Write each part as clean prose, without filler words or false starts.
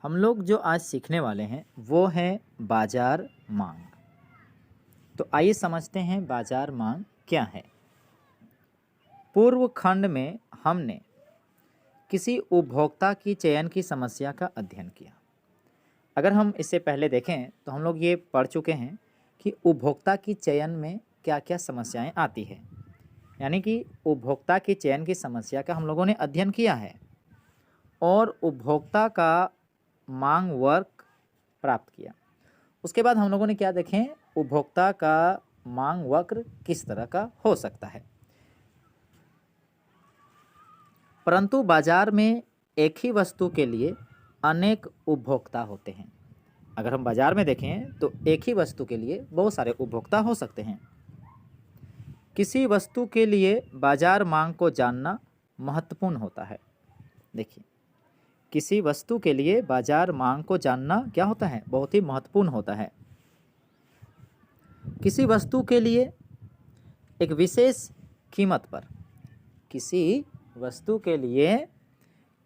हम लोग जो आज सीखने वाले हैं वो है बाजार मांग। तो आइए समझते हैं बाजार मांग क्या है। पूर्व खंड में हमने किसी उपभोक्ता की चयन की समस्या का अध्ययन किया। अगर हम इससे पहले देखें तो हम लोग ये पढ़ चुके हैं कि उपभोक्ता की चयन में क्या क्या समस्याएं आती है, यानी कि उपभोक्ता की चयन की समस्या का हम लोगों ने अध्ययन किया है और उपभोक्ता का मांग वर्ग प्राप्त किया। उसके बाद हम लोगों ने क्या देखें, उपभोक्ता का मांग वक्र किस तरह का हो सकता है। परंतु बाजार में एक ही वस्तु के लिए अनेक उपभोक्ता होते हैं। अगर हम बाजार में देखें तो एक ही वस्तु के लिए बहुत सारे उपभोक्ता हो सकते हैं। किसी वस्तु के लिए बाजार मांग को जानना महत्वपूर्ण होता है। देखिए, किसी वस्तु के लिए बाजार मांग को जानना क्या होता है, बहुत ही महत्वपूर्ण होता है। किसी वस्तु के लिए एक विशेष कीमत पर, किसी वस्तु के लिए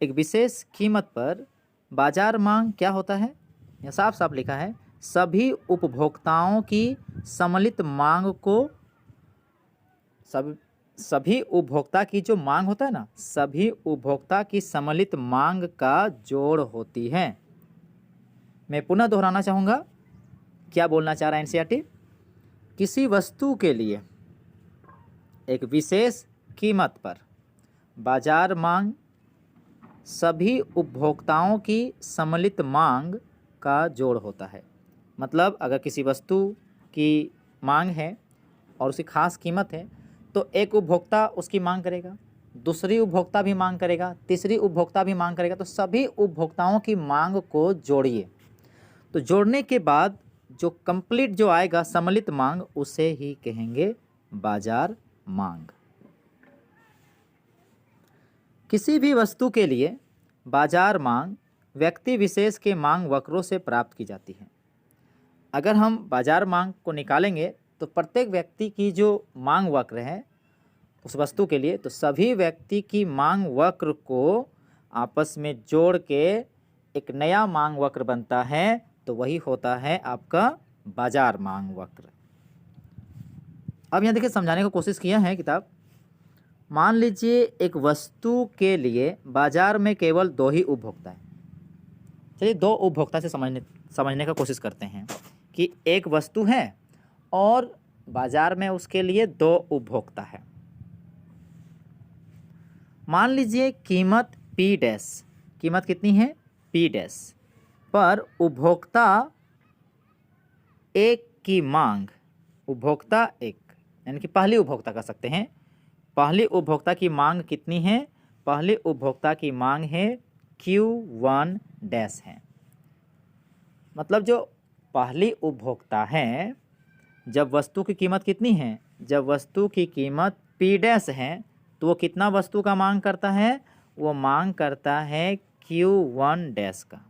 एक विशेष कीमत पर बाजार मांग क्या होता है, यह साफ साफ लिखा है, सभी उपभोक्ताओं की सम्मिलित मांग को, सभी उपभोक्ता की जो मांग होता है ना, सभी उपभोक्ता की सम्मिलित मांग का जोड़ होती है। मैं पुनः दोहराना चाहूँगा, क्या बोलना चाह रहा है एनसीईआरटी। किसी वस्तु के लिए एक विशेष कीमत पर बाजार मांग सभी उपभोक्ताओं की सम्मिलित मांग का जोड़ होता है। मतलब अगर किसी वस्तु की मांग है और उसकी खास कीमत है तो एक उपभोक्ता उसकी मांग करेगा, दूसरी उपभोक्ता भी मांग करेगा, तीसरी उपभोक्ता भी मांग करेगा। तो सभी उपभोक्ताओं की मांग को जोड़िए, तो जोड़ने के बाद जो कंप्लीट जो आएगा सम्मिलित मांग, उसे ही कहेंगे बाजार मांग। किसी भी वस्तु के लिए बाजार मांग व्यक्ति विशेष के मांग वक्रों से प्राप्त की जाती है। अगर हम बाजार मांग को निकालेंगे तो प्रत्येक व्यक्ति की जो मांग वक्र है उस वस्तु के लिए, तो सभी व्यक्ति की मांग वक्र को आपस में जोड़ के एक नया मांग वक्र बनता है, तो वही होता है आपका बाजार मांग वक्र। अब यहाँ देखिए, समझाने की कोशिश किया है किताब। मान लीजिए एक वस्तु के लिए बाजार में केवल दो ही उपभोक्ता हैं। चलिए दो उपभोक्ता से समझने का कोशिश करते हैं कि एक वस्तु है और बाजार में उसके लिए दो उपभोक्ता है। मान लीजिए कीमत P डैश, कीमत कितनी है P डैश पर उपभोक्ता एक की मांग, उपभोक्ता एक यानी कि पहली उपभोक्ता कह सकते हैं, पहली उपभोक्ता की मांग कितनी है, पहली उपभोक्ता की मांग है Q1 डैश है। मतलब जो पहली उपभोक्ता है, जब वस्तु की कीमत कितनी है, जब वस्तु की कीमत P डैश है तो वो कितना वस्तु का मांग करता है, वो मांग करता है Q1 डैश का।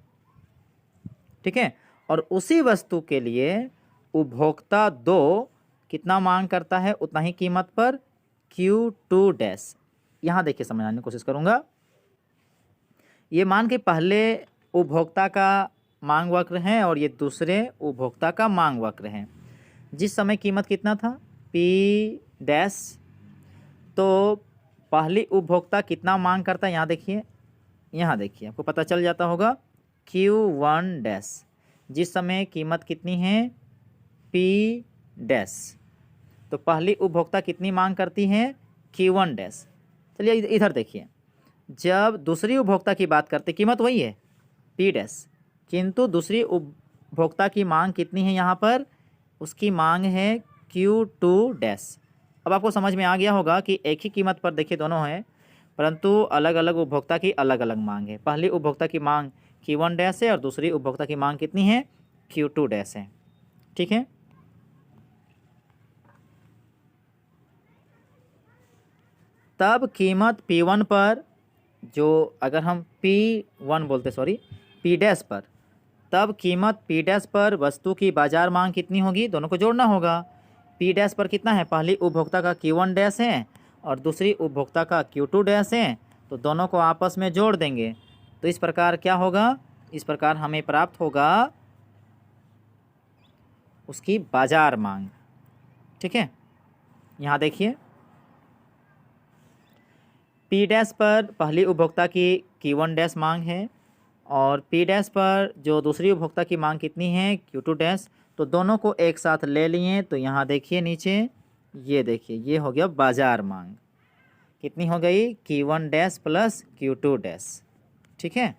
ठीक है, और उसी वस्तु के लिए उपभोक्ता दो कितना मांग करता है, उतना ही कीमत पर Q2 डैश। यहाँ देखिए, समझाने की कोशिश करूँगा। ये मान के पहले उपभोक्ता का मांग वक्र है और ये दूसरे उपभोक्ता का मांग वक्र है। जिस समय कीमत कितना था P डैश, तो पहली उपभोक्ता कितना मांग करता है, यहाँ देखिए आपको पता चल जाता होगा Q1 डैश। जिस समय कीमत कितनी है P डैश, तो पहली उपभोक्ता कितनी मांग करती है Q1 डैश। चलिए इधर देखिए, जब दूसरी उपभोक्ता की बात करते कीमत वही है P डैश, किंतु दूसरी उपभोक्ता की मांग कितनी है, यहाँ पर उसकी मांग है Q2 डैश। अब आपको समझ में आ गया होगा कि एक ही कीमत पर देखिए दोनों हैं, परंतु अलग अलग उपभोक्ता की अलग अलग मांग है। पहली उपभोक्ता की मांग Q1 डैश है और दूसरी उपभोक्ता की मांग कितनी है, Q2 डैश है। ठीक है, तब कीमत P1 पर, जो अगर हम P1 बोलते P डैश पर, तब कीमत P डैश पर वस्तु की बाजार मांग कितनी होगी, दोनों को जोड़ना होगा। P डैश पर कितना है, पहली उपभोक्ता का Q1 डैश है और दूसरी उपभोक्ता का Q2 डैश है, तो दोनों को आपस में जोड़ देंगे। तो इस प्रकार क्या होगा, इस प्रकार हमें प्राप्त होगा उसकी बाजार मांग। ठीक है, यहाँ देखिए P डैश पर पहली उपभोक्ता की Q1 डैश मांग है और P डैश पर जो दूसरी उपभोक्ता की मांग कितनी है Q2 डैश। तो दोनों को एक साथ ले लिए तो यहाँ देखिए नीचे ये देखिए ये हो गया बाजार मांग। कितनी हो गई Q1 dash plus Q2 dash. ठीक है,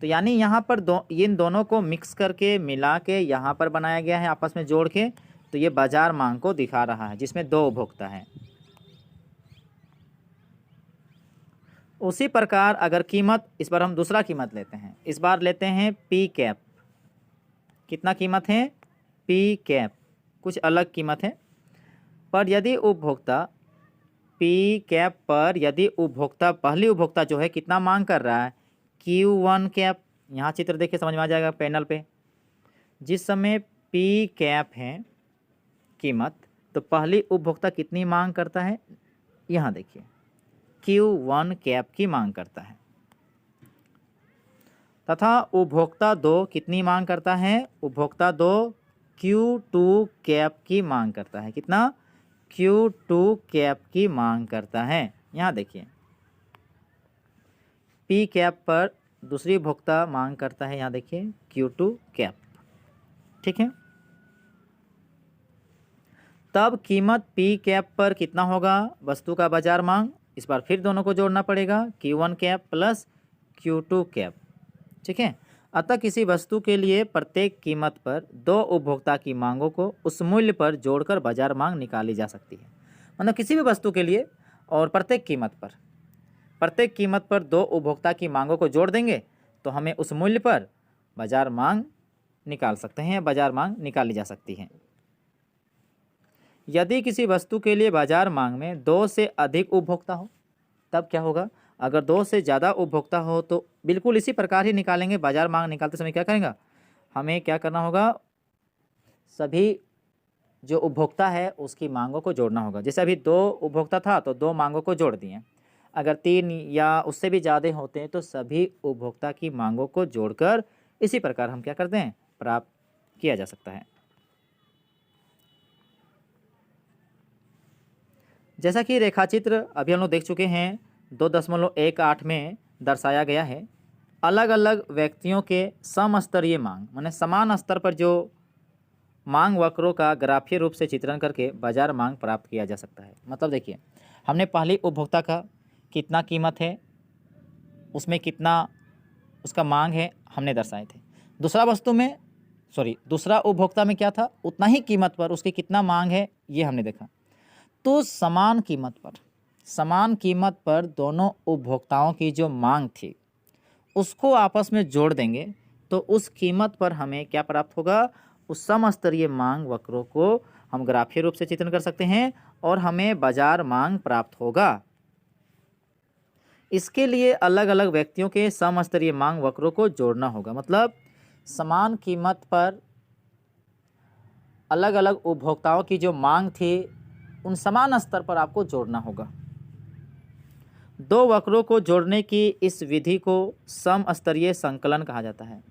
तो यानी यहाँ पर इन दोनों को मिक्स करके मिला के यहाँ पर बनाया गया है आपस में जोड़ के, तो ये बाजार मांग को दिखा रहा है जिसमें दो उपभोक्ता हैं। उसी प्रकार अगर कीमत, इस बार हम दूसरा कीमत लेते हैं, इस बार लेते हैं P कैप। कितना कीमत है P कैप, कुछ अलग कीमत है। पर यदि उपभोक्ता P कैप पर यदि उपभोक्ता पहली उपभोक्ता जो है कितना मांग कर रहा है Q1 कैप। यहाँ चित्र देखिए समझ में आ जाएगा पैनल पे। जिस समय P कैप है कीमत, तो पहली उपभोक्ता कितनी मांग करता है, यहाँ देखिए Q1 कैप की मांग करता है, तथा उपभोक्ता दो कितनी मांग करता है, उपभोक्ता दो Q2 कैप की मांग करता है। कितना Q2 कैप की मांग करता है। यहाँ देखिए P कैप पर दूसरी उपभोक्ता मांग करता है, यहाँ देखिए Q2 कैप। ठीक है, तब कीमत P कैप पर कितना होगा वस्तु का बाजार मांग। इस बार फिर दोनों को जोड़ना पड़ेगा Q1 cap plus Q2 cap. ठीक है, अतः किसी वस्तु के लिए प्रत्येक कीमत पर दो उपभोक्ता की मांगों को उस मूल्य पर जोड़कर बाजार मांग निकाली जा सकती है। मतलब किसी भी वस्तु के लिए और प्रत्येक कीमत पर दो उपभोक्ता की मांगों को जोड़ देंगे तो हमें उस मूल्य पर बाजार मांग निकाल सकते हैं, बाजार मांग निकाली जा सकती है। यदि किसी वस्तु के लिए बाजार मांग में दो से अधिक उपभोक्ता हो तब क्या होगा। अगर दो से ज़्यादा उपभोक्ता हो तो बिल्कुल इसी प्रकार ही निकालेंगे। बाजार मांग निकालते समय क्या करेंगे, हमें क्या करना होगा, सभी जो उपभोक्ता है उसकी मांगों को जोड़ना होगा। जैसे अभी दो उपभोक्ता था तो दो मांगों को जोड़ दिए। अगर तीन या उससे भी ज़्यादा होते हैं तो सभी उपभोक्ता की मांगों को जोड़कर इसी प्रकार हम क्या करते हैं, प्राप्त किया जा सकता है। जैसा कि रेखाचित्र अभी हम लोग देख चुके हैं 2.18 में दर्शाया गया है। अलग अलग व्यक्तियों के समस्तरीय मांग माने समान स्तर पर जो मांग वक्रों का ग्राफीय रूप से चित्रण करके बाजार मांग प्राप्त किया जा सकता है। मतलब देखिए हमने पहली उपभोक्ता का कितना कीमत है, उसमें कितना उसका मांग है हमने दर्शाए थे। दूसरा उपभोक्ता में क्या था, उतना ही कीमत पर उसकी कितना मांग है ये हमने देखा। तो समान कीमत पर दोनों उपभोक्ताओं की जो मांग थी उसको आपस में जोड़ देंगे तो उस कीमत पर हमें क्या प्राप्त होगा, उस समस्तरीय मांग वक्रों को हम ग्राफीय रूप से चित्रण कर सकते हैं और हमें बाजार मांग प्राप्त होगा। इसके लिए अलग अलग व्यक्तियों के समस्तरीय मांग वक्रों को जोड़ना होगा। मतलब समान कीमत पर अलग अलग उपभोक्ताओं की जो मांग थी उन समान स्तर पर आपको जोड़ना होगा। दो वक्रों को जोड़ने की इस विधि को समस्तरीय संकलन कहा जाता है।